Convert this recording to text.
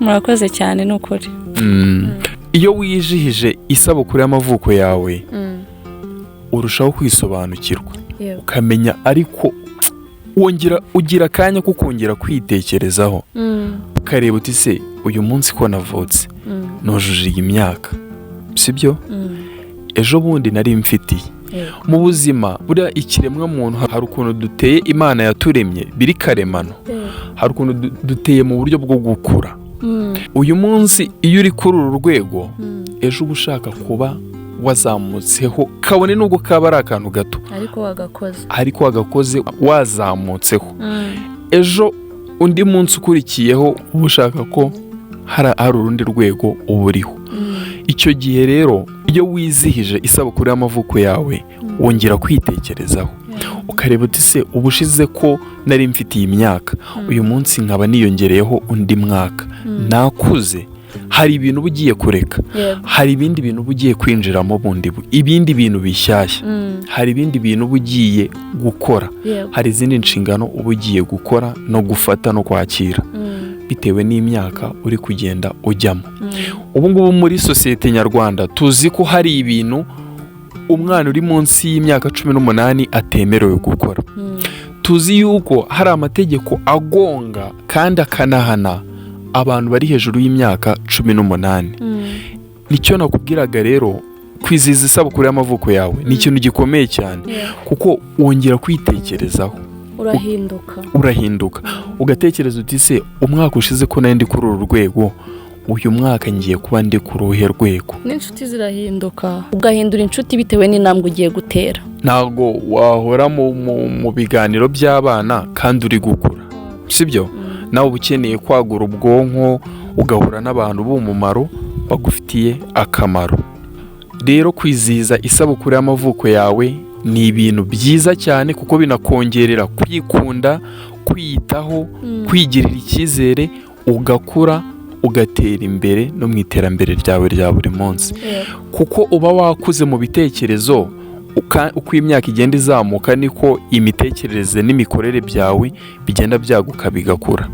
murakoze cyane n'ukuri. Iyo wijihije isabukuru y'amavuko yawe urushaho kwisobanukirwa ukamenya, ariko wongera ugira akanya ko kongera kwitekerezaho ukareba uti se uyu munsi ko navutse nujuje imyaka, sibyo? Ejo bundi nari mfitiye mu buzima buriya ikiremwa muntu hari ukuntu duteye, Imana yaturemye biri karemano, hari ukuntu duteye mu buryo bwo gukura. Uyu munsi iyo uri kuri uru rwego ejo uba ushaka kuba wazamutseho, kabone nubwo kaba ari akantu gato ariko wagakoze wazamutseho. Ejo undi munsi ukurikiyeho uba ushaka ko hari urundi rwego uba uriho. Icyo gihe rero iyo wizihije isabukuru y'amavuko yawe wongera kwitekerezaho ukareba uti se ubushize ko nari mfitiye imyaka, uyu munsi nkaba niyongereyeho undi mwaka, nakuze, hari ibintu ugiye kureka, hari ibindi bintu ugiye kwinjiramo bundi, ibindi bintu bishyashya, hari ibindi bintu ugiye gukora, hari izindi nshingano ugiye gukora no gufata no kwakira bitewe n'imyaka uri kugenda ujyamo. Ubu ngubu muri sosiyete nyarwanda tuzi ko hari ibintu umwana uri munsi y'imyaka 18 atemerewe gukora. Tuzi yuko hari amategeko agonga kandi akanahana abantu bari hejuru y'imyaka 18. Nicyo nakubwiraga rero, kwizihiza isabukuru y'amavuko yawe ni ikintu gikomeye cyane kuko wongera kwitekerezaho, urahinduka ugatekereza uti se umwaka ushize ko nari ndi kuri uru rwego, uyu mwaka ngiye kuba ndi ku ruhe rwego. N'inshuti zirahinduka, ugahindura inshuti bitewe n'intambwe ugiye gutera. Ntabwo wahora mu biganiro by'abana kandi uri gukura, sibyo? Nawe ukeneye kwagura ubwonko ugahura n'abantu b'umumaro bagufitiye akamaro. Rero kwizihiza isabukuru y'amavuko yawe ni ibintu byiza cyane kuko binakongerera kwikunda, kwiyitaho, kwigirira icyizere, ugakura, ugatera imbere no mu iterambere ryawe rya buri munsi. Kuko uba wakuze mu bitekerezo, uko imyaka igenda izamuka niko imitekerereze n'imikorere byawe bigenda byaguka bigakura.